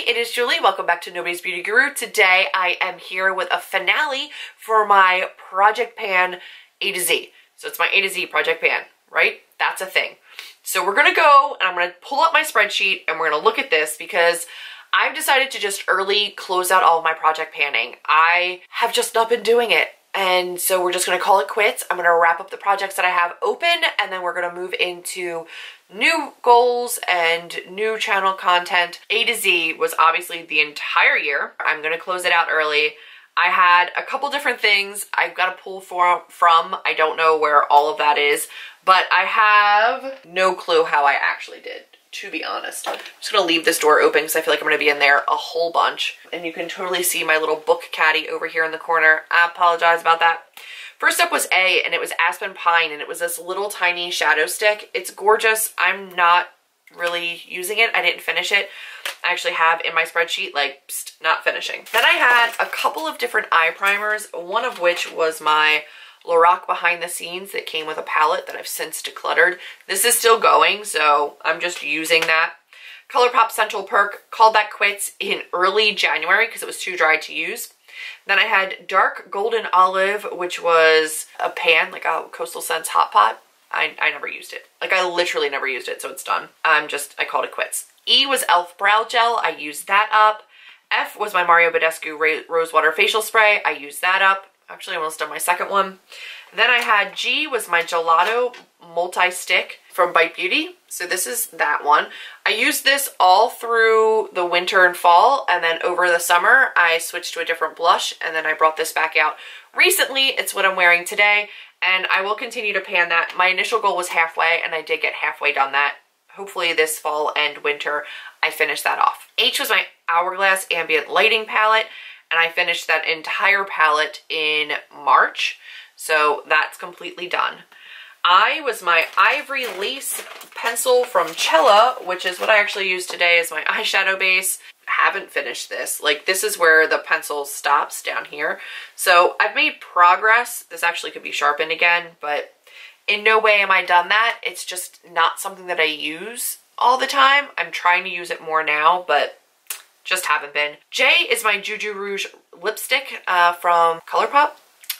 it is Julie. Welcome back to Nobody's Beauty Guru. Today I am here with a finale for my Project Pan A to Z. So it's my A to Z Project Pan, right? That's a thing. So we're gonna go and I'm gonna pull up my spreadsheet and we're gonna look at this because I've decided to just early close out all of my project panning. I have just not been doing it. And so we're just gonna call it quits. I'm gonna wrap up the projects that I have open and then we're gonna move into new goals and new channel content. A to Z was obviously the entire year. I'm gonna close it out early. I had a couple different things I've got to pull from. I don't know where all of that is, but I have no clue how I actually did, to be honest. I'm just gonna leave this door open because I feel like I'm gonna be in there a whole bunch. And you can totally see my little book caddy over here in the corner. I apologize about that. First up was A, and it was Aspen Pine, and it was this little tiny shadow stick. It's gorgeous. I'm not really using it. I didn't finish it. I actually have in my spreadsheet, like, psst, not finishing. Then I had a couple of different eye primers, one of which was my Lorac Behind the Scenes that came with a palette that I've since decluttered. This is still going, so I'm just using that. ColourPop Central Perk, called that quits in early January because it was too dry to use. Then I had Dark Golden Olive, which was a pan, like a Coastal Scents hot pot. I never used it. Like, I literally never used it, so it's done. I called it quits. E was e.l.f. Brow Gel. I used that up. F was my Mario Badescu Rosewater Facial Spray. I used that up. Actually, I almost done my second one. Then I had G was my Gelato Multi-Stick from Bite Beauty. So this is that one. I used this all through the winter and fall, and then over the summer, I switched to a different blush, and then I brought this back out recently. It's what I'm wearing today, and I will continue to pan that. My initial goal was halfway, and I did get halfway done that. Hopefully this fall and winter, I finish that off. H was my Hourglass Ambient Lighting Palette, and I finished that entire palette in March. So that's completely done. I was my Ivory Lace pencil from Cella, which is what I actually used today as my eyeshadow base. Haven't finished this. Like, this is where the pencil stops down here. So I've made progress. This actually could be sharpened again, but in no way am I done that. It's just not something that I use all the time. I'm trying to use it more now, but just haven't been. J is my Juju Rouge lipstick from ColourPop.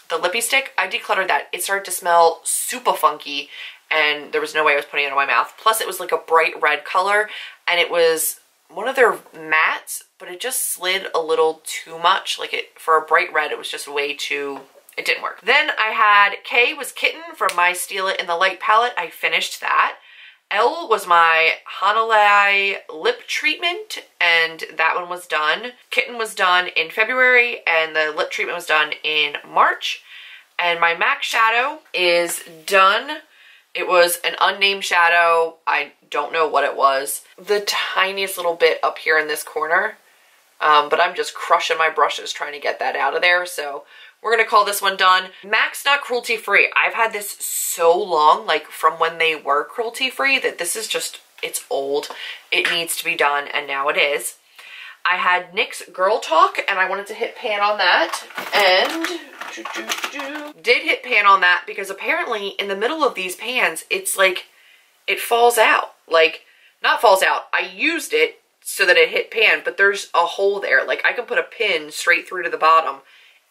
The lippy stick, I decluttered that. It started to smell super funky and there was no way I was putting it in my mouth. Plus it was like a bright red color and it was one of their mattes, but it just slid a little too much. Like, for a bright red, it was just way too, it didn't work. Then I had K was Kitten from my Steal It in the Light palette. I finished that. L was my Hanalei lip treatment, and that one was done. Kitten was done in February, and the lip treatment was done in March. And my MAC shadow is done. It was an unnamed shadow. I don't know what it was. The tiniest little bit up here in this corner. But I'm just crushing my brushes trying to get that out of there, so we're gonna call this one done. MAC's not cruelty-free. I've had this so long, like from when they were cruelty-free, that this is just, it's old. It needs to be done, and now it is. I had NYX Girl Talk, and I wanted to hit pan on that, and did hit pan on that because apparently in the middle of these pans, it's like, it falls out. Like, not falls out. I used it so that it hit pan, but there's a hole there. Like, I can put a pin straight through to the bottom.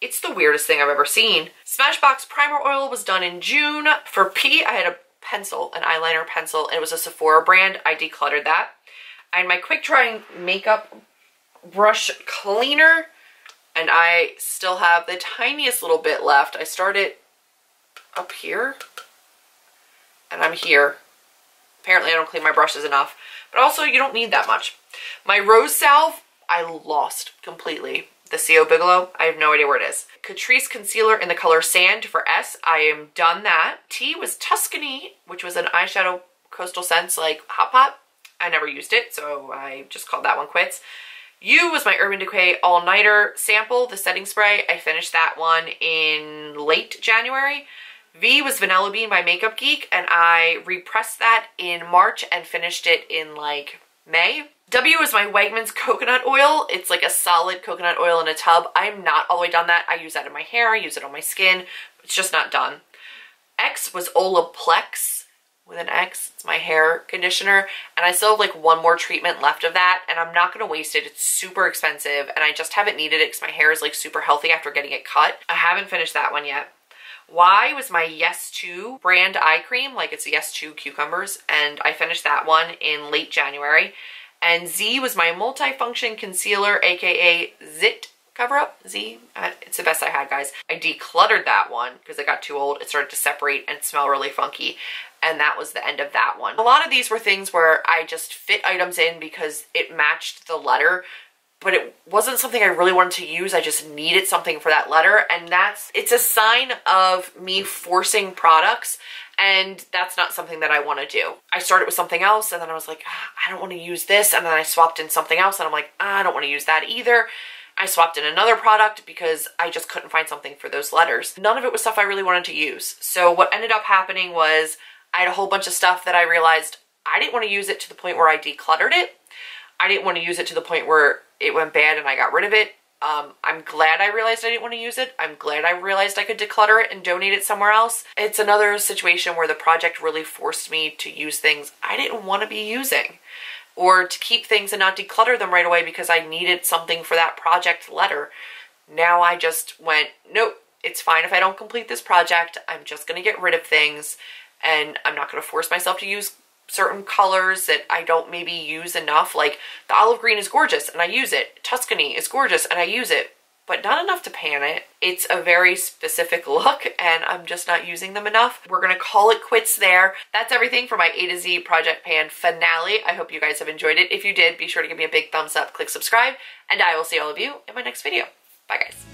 It's the weirdest thing I've ever seen. Smashbox Primer Oil was done in June. For P, I had a pencil, an eyeliner pencil, and it was a Sephora brand. I decluttered that. I had my Quick Drying Makeup Brush Cleaner, and I still have the tiniest little bit left. I started up here, and I'm here. Apparently I don't clean my brushes enough, but also you don't need that much. My Rose Salve, I lost completely. The C.O. Bigelow, I have no idea where it is. Catrice Concealer in the color Sand for S, I am done that. T was Tuscany, which was an eyeshadow Coastal Scents like Hot Pot. I never used it, so I just called that one quits. U was my Urban Decay All Nighter sample, the setting spray. I finished that one in late January. V was Vanilla Bean by Makeup Geek, and I repressed that in March and finished it in like May. W is my Wegmans coconut oil. It's like a solid coconut oil in a tub. I'm not all the way done that. I use that in my hair. I use it on my skin. It's just not done. X was Olaplex with an X. It's my hair conditioner, and I still have like one more treatment left of that, and I'm not gonna waste it. It's super expensive, and I just haven't needed it because my hair is like super healthy after getting it cut. I haven't finished that one yet. Y was my Yes 2 brand eye cream, like it's Yes 2 cucumbers, and I finished that one in late January. And Z was my multifunction concealer, aka Zit cover up. Z, it's the best I had, guys. I decluttered that one because it got too old. It started to separate and smell really funky, and that was the end of that one. A lot of these were things where I just fit items in because it matched the letter, but it wasn't something I really wanted to use. I just needed something for that letter, and it's a sign of me forcing products, and that's not something that I want to do. I started with something else, and then I was like, I don't want to use this, and then I swapped in something else, and I'm like, I don't want to use that either. I swapped in another product because I just couldn't find something for those letters. None of it was stuff I really wanted to use. So what ended up happening was I had a whole bunch of stuff that I realized I didn't want to use it to the point where I decluttered it. I didn't want to use it to the point where it went bad and I got rid of it. I'm glad I realized I didn't want to use it. I'm glad I realized I could declutter it and donate it somewhere else. It's another situation where the project really forced me to use things I didn't want to be using, or to keep things and not declutter them right away because I needed something for that project letter. Now I just went, nope, it's fine if I don't complete this project. I'm just going to get rid of things, and I'm not going to force myself to use certain colors that I don't maybe use enough. Like the olive green is gorgeous and I use it. Tuscany is gorgeous and I use it, but not enough to pan it. It's a very specific look and I'm just not using them enough. We're gonna call it quits there. That's everything for my A to Z project pan finale. I hope you guys have enjoyed it. If you did, be sure to give me a big thumbs up, click subscribe, and I will see all of you in my next video. Bye guys.